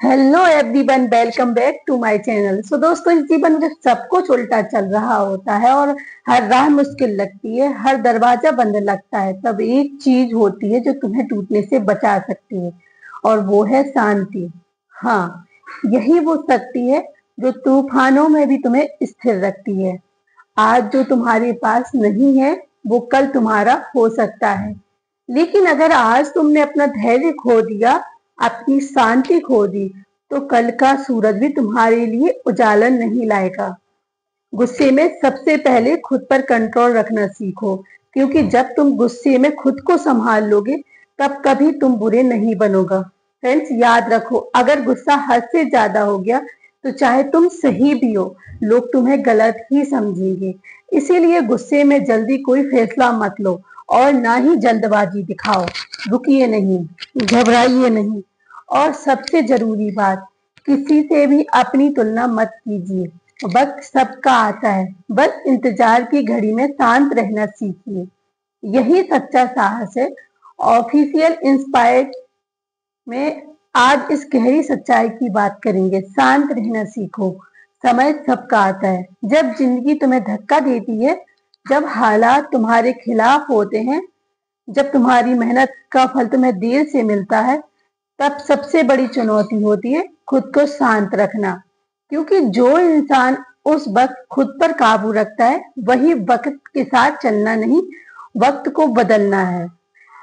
Hello everyone, welcome back to my channel. So दोस्तों, इस जीवन में सब कुछ उल्टा चल रहा होता है और हर राह मुश्किल लगती है, हर दरवाजा बंद लगता है। तब एक चीज होती है जो तुम्हें टूटने से बचा सकती है, और वो है शांति। हाँ, यही वो शक्ति है जो तूफानों में भी तुम्हें स्थिर रखती है। आज जो तुम्हारे पास नहीं है वो कल तुम्हारा हो सकता है, लेकिन अगर आज तुमने अपना धैर्य खो दिया, अपनी शांति खो दी, तो कल का सूरज भी तुम्हारे लिए उजालन नहीं लाएगा। गुस्से में सबसे पहले खुद पर कंट्रोल रखना सीखो, क्योंकि जब तुम गुस्से में खुद को संभाल लोगे तब कभी तुम बुरे नहीं बनोगे। फ्रेंड्स, याद रखो, अगर गुस्सा हद से ज्यादा हो गया तो चाहे तुम सही भी हो, लोग तुम्हें गलत ही समझेंगे। इसीलिए गुस्से में जल्दी कोई फैसला मत लो और ना ही जल्दबाजी दिखाओ। रुकिए नहीं, घबराइए नहीं, और सबसे जरूरी बात, किसी से भी अपनी तुलना मत कीजिए। वक्त सबका आता है, बस इंतजार की घड़ी में शांत रहना सीखिए। यही सच्चा साहस है। ऑफिशियल इंस्पायर्ड में आज इस गहरी सच्चाई की बात करेंगे। शांत रहना सीखो। समय सबका आता है। जब जिंदगी तुम्हें धक्का देती है, जब हालात तुम्हारे खिलाफ होते हैं, जब तुम्हारी मेहनत का फल तुम्हें देर से मिलता है, तब सबसे बड़ी चुनौती होती है खुद को शांत रखना। क्योंकि जो इंसान उस वक्त खुद पर काबू रखता है, वही वक्त के साथ चलना नहीं, वक्त को बदलना है।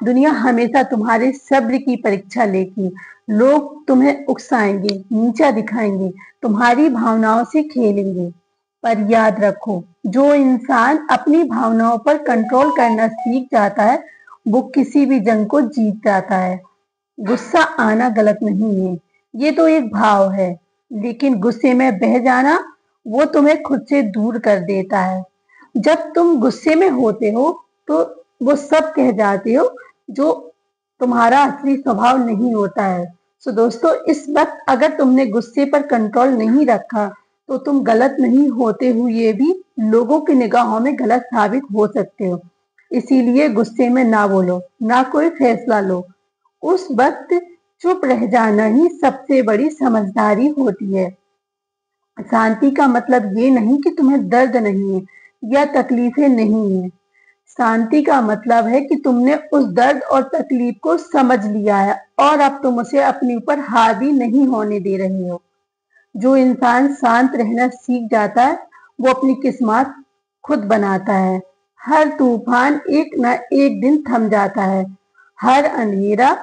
दुनिया हमेशा तुम्हारे सब्र की परीक्षा लेगी। लोग तुम्हें उकसाएंगे, नीचा दिखाएंगे, तुम्हारी भावनाओं से खेलेंगे। पर याद रखो, जो इंसान अपनी भावनाओं पर कंट्रोल करना सीख जाता है, वो किसी भी जंग को जीत जाता है। गुस्सा आना गलत नहीं है, ये तो एक भाव है। लेकिन गुस्से में बह जाना, वो तुम्हें खुद से दूर कर देता है। जब तुम गुस्से में होते हो तो वो सब कह जाते हो जो तुम्हारा असली स्वभाव नहीं होता है। सो दोस्तों, इस वक्त अगर तुमने गुस्से पर कंट्रोल नहीं रखा तो तुम गलत नहीं होते हुए भी लोगों की निगाहों में गलत साबित हो सकते हो। इसीलिए गुस्से में ना बोलो, ना कोई फैसला लो। उस वक्त चुप रह जाना ही सबसे बड़ी समझदारी होती है। शांति का मतलब ये नहीं कि तुम्हें दर्द नहीं है या तकलीफें नहीं है। शांति का मतलब है कि तुमने उस दर्द और तकलीफ को समझ लिया है और अब तुम उसे अपने ऊपर हावी नहीं होने दे रहे हो। जो इंसान शांत रहना सीख जाता है, वो अपनी किस्मत खुद बनाता है। हर तूफान एक न एक दिन थम जाता है। हर अंधेरा,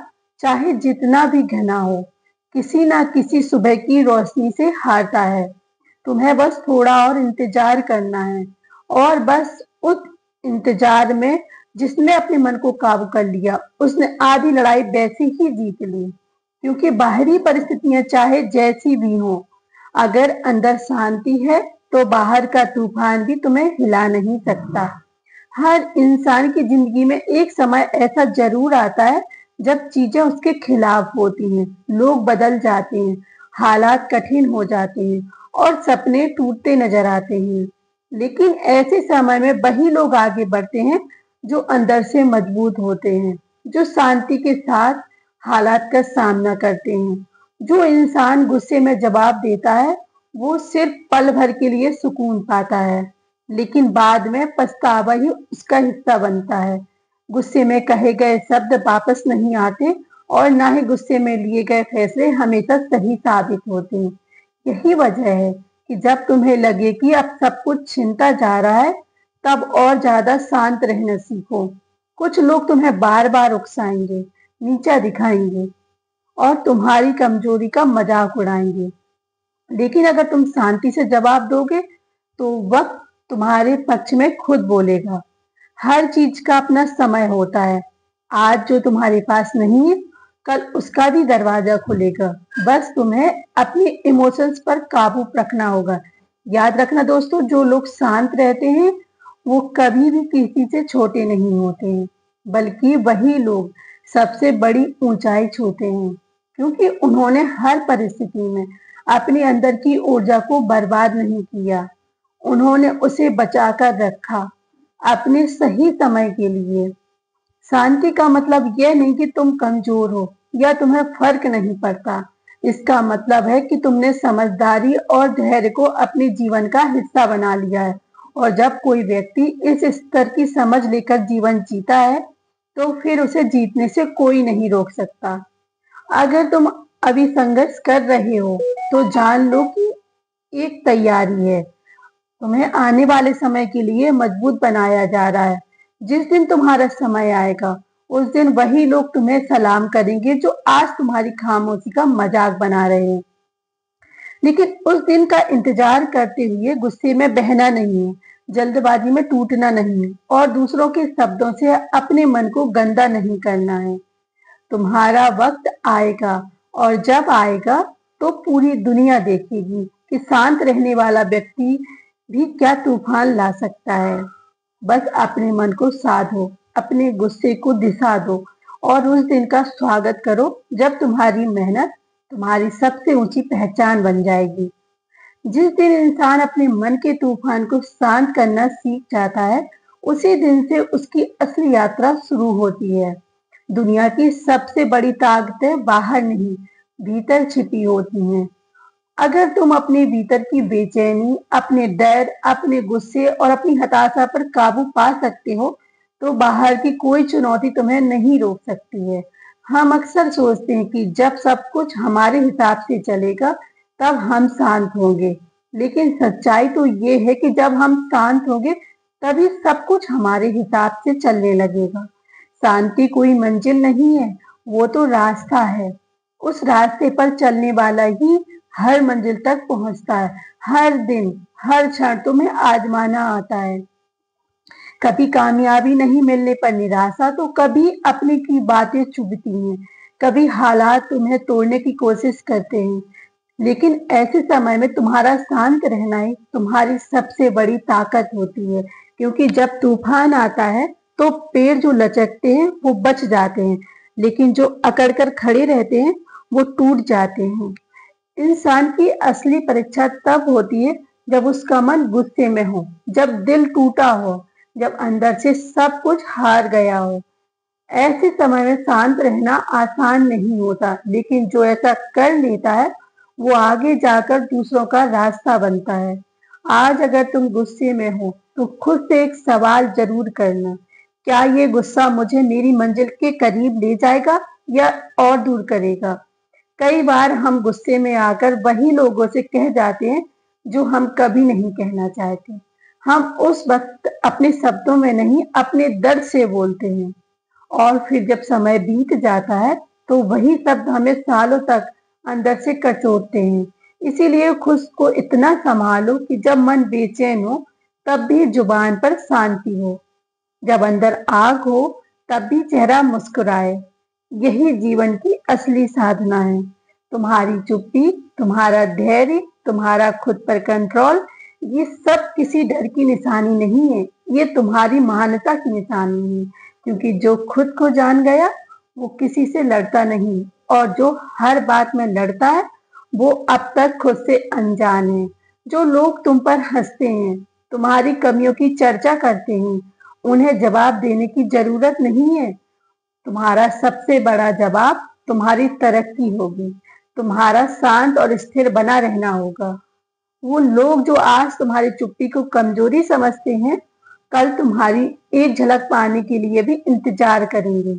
चाहे जितना भी घना हो, किसी ना किसी सुबह की रोशनी से हारता है। तुम्हें बस थोड़ा और इंतजार करना है, और बस उस इंतजार में जिसने अपने मन को काबू कर लिया, उसने आधी लड़ाई वैसे ही जीत ली। क्योंकि बाहरी परिस्थितियां चाहे जैसी भी हो, अगर अंदर शांति है तो बाहर का तूफान भी तुम्हें हिला नहीं सकता। हर इंसान की जिंदगी में एक समय ऐसा जरूर आता है जब चीजें उसके खिलाफ होती हैं, लोग बदल जाते हैं, हालात कठिन हो जाते हैं और सपने टूटते नजर आते हैं। लेकिन ऐसे समय में वही लोग आगे बढ़ते हैं जो अंदर से मजबूत होते हैं, जो शांति के साथ हालात का सामना करते हैं। जो इंसान गुस्से में जवाब देता है, वो सिर्फ पल भर के लिए सुकून पाता है, लेकिन बाद में पछतावा ही उसका हिस्सा बनता है। गुस्से में कहे गए शब्द वापस नहीं आते, और ना ही गुस्से में लिए गए फैसले हमेशा सही साबित होते हैं। यही वजह है कि जब तुम्हें लगे कि अब सब कुछ छिनता जा रहा है, तब और ज्यादा शांत रहना सीखो। कुछ लोग तुम्हें बार बार उकसाएंगे, नीचा दिखाएंगे और तुम्हारी कमजोरी का मजाक उड़ाएंगे। लेकिन अगर तुम शांति से जवाब दोगे तो वक्त तुम्हारे पक्ष में खुद बोलेगा। हर चीज का अपना समय होता है। आज जो तुम्हारे पास नहीं है, कल उसका भी दरवाजा खुलेगा। बस तुम्हें अपने इमोशंस पर काबू रखना होगा। याद रखना दोस्तों, जो लोग शांत रहते हैं वो कभी भी किसी से छोटे नहीं होते हैं, बल्कि वही लोग सबसे बड़ी ऊंचाई छूते हैं, क्योंकि उन्होंने हर परिस्थिति में अपने अंदर की ऊर्जा को बर्बाद नहीं किया। उन्होंने उसे बचाकर रखा अपने सही समय के लिए। शांति का मतलब यह नहीं कि तुम कमजोर हो या तुम्हें फर्क नहीं पड़ता, इसका मतलब है कि तुमने समझदारी और धैर्य को अपने जीवन का हिस्सा बना लिया है। और जब कोई व्यक्ति इस स्तर की समझ लेकर जीवन जीता है, तो फिर उसे जीतने से कोई नहीं रोक सकता। अगर तुम अभी संघर्ष कर रहे हो, तो जान लो कि एक तैयारी है। तुम्हें आने वाले समय के लिए मजबूत बनाया जा रहा है। जिस दिन तुम्हारा समय आएगा, उस दिन वही लोग तुम्हें सलाम करेंगे जो आज तुम्हारी खामोशी का मजाक बना रहे हैं। लेकिन उस दिन का इंतजार करते हुए गुस्से में बहना नहीं है, जल्दबाजी में टूटना नहीं है और दूसरों के शब्दों से अपने मन को गंदा नहीं करना है। तुम्हारा वक्त आएगा, और जब आएगा तो पूरी दुनिया देखेगी कि शांत रहने वाला व्यक्ति भी क्या तूफान ला सकता है। बस अपने मन को साधो, अपने गुस्से को दिशा दो और उस दिन का स्वागत करो जब तुम्हारी मेहनत तुम्हारी सबसे ऊंची पहचान बन जाएगी। जिस दिन इंसान अपने मन के तूफान को शांत करना सीख जाता है, उसी दिन से उसकी असली यात्रा शुरू होती है। दुनिया की सबसे बड़ी ताकतें बाहर नहीं, भीतर छिपी होती हैं। अगर तुम अपने भीतर की बेचैनी, अपने डर, अपने गुस्से और अपनी हताशा पर काबू पा सकते हो, तो बाहर की कोई चुनौती तुम्हें नहीं रोक सकती है। हम अक्सर सोचते हैं कि जब सब कुछ हमारे हिसाब से चलेगा, तब हम शांत होंगे। लेकिन सच्चाई तो ये है कि जब हम शांत होंगे, तभी सब कुछ हमारे हिसाब से चलने लगेगा। शांति कोई मंजिल नहीं है, वो तो रास्ता है। उस रास्ते पर चलने वाला ही हर मंजिल तक पहुंचता है। हर दिन, हर क्षण तुम्हें आजमाना आता है। कभी कामयाबी नहीं मिलने पर निराशा, तो कभी अपने की बातें चुभती हैं, कभी हालात तुम्हें तोड़ने की कोशिश करते हैं। लेकिन ऐसे समय में तुम्हारा शांत रहना ही तुम्हारी सबसे बड़ी ताकत होती है, क्योंकि जब तूफान आता है, तो पेड़ जो लचकते हैं वो बच जाते हैं, लेकिन जो अकड़ कर खड़े रहते हैं वो टूट जाते हैं। इंसान की असली परीक्षा तब होती है जब उसका मन गुस्से में हो, जब दिल टूटा हो, जब अंदर से सब कुछ हार गया हो। ऐसे समय में शांत रहना आसान नहीं होता, लेकिन जो ऐसा कर लेता है, वो आगे जाकर दूसरों का रास्ता बनता है। आज अगर तुम गुस्से में हो, तो खुद से एक सवाल जरूर करना, क्या ये गुस्सा मुझे मेरी मंजिल के करीब ले जाएगा या और दूर करेगा? कई बार हम गुस्से में आकर वही लोगों से कह जाते हैं जो हम कभी नहीं कहना चाहते। हम उस वक्त अपने शब्दों में नहीं, अपने दर्द से बोलते हैं, और फिर जब समय बीत जाता है, तो वही शब्द हमें सालों तक अंदर से कचोटते हैं। इसीलिए खुद को इतना संभालो कि जब मन बेचैन हो, तब भी जुबान पर शांति हो। जब अंदर आग हो, तब भी चेहरा मुस्कुराए। यही जीवन की असली साधना है। तुम्हारी चुप्पी, तुम्हारा धैर्य, तुम्हारा खुद पर कंट्रोल, ये सब किसी डर की निशानी नहीं है, ये तुम्हारी महानता की निशानी है। क्योंकि जो खुद को जान गया, वो किसी से लड़ता नहीं, और जो हर बात में लड़ता है, वो अब तक खुद से अनजान है। जो लोग तुम पर हंसते हैं, तुम्हारी कमियों की चर्चा करते हैं, उन्हें जवाब देने की जरूरत नहीं है। तुम्हारा सबसे बड़ा जवाब तुम्हारी तरक्की होगी। तुम्हारा शांत और स्थिर बना रहना होगा। वो लोग जो आज तुम्हारी चुप्पी को कमजोरी समझते हैं, कल तुम्हारी एक झलक पाने के लिए भी इंतजार करेंगे।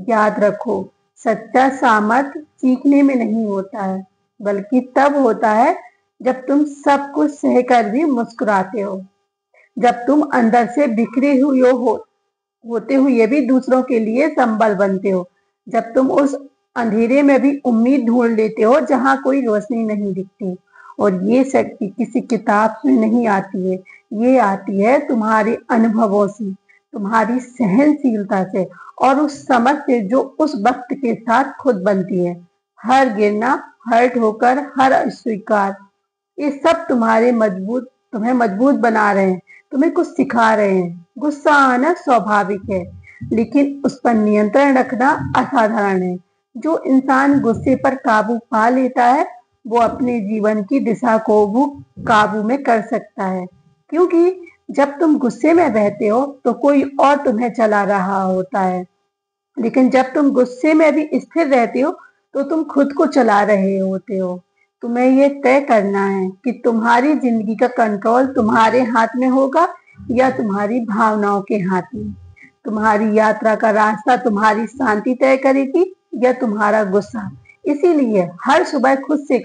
याद रखो, सच्चा सामर्थ सीखने में नहीं होता है, बल्कि तब होता है जब तुम सब कुछ सहकर भी मुस्कुराते हो, जब तुम अंदर से बिखरे हुए होते हुए भी दूसरों के लिए संबल बनते हो, जब तुम उस अंधेरे में भी उम्मीद ढूंढ लेते हो जहां कोई रोशनी नहीं दिखती। और ये शक्ति किसी किताब से नहीं आती है, ये आती है तुम्हारे अनुभवों से, तुम्हारी सहनशीलता से, और उस समझ से जो उस वक्त के साथ खुद बनती है। हर गिरना, हर ठोकर, हर अस्वीकार, ये सब तुम्हें मजबूत बना रहे हैं, तुम्हें कुछ सिखा रहे हैं। गुस्सा आना स्वाभाविक है, लेकिन उस पर नियंत्रण रखना असाधारण है। जो इंसान गुस्से पर काबू पा लेता है, वो अपने जीवन की दिशा को वो काबू में कर सकता है। क्योंकि जब तुम गुस्से में बहते हो, तो कोई और तुम्हें चला रहा होता है, लेकिन जब तुम गुस्से में भी स्थिर रहते हो, तो तुम खुद को चला रहे होते हो। तुम्हें ये तय करना है कि तुम्हारी जिंदगी का कंट्रोल तुम्हारे हाथ में होगा या तुम्हारी भावनाओं के हाथ में। तुम्हारी यात्रा का रास्ता तुम्हारी शांति तय करेगी या तुम्हारा गुस्सा। इसीलिए हर सुबह खुद से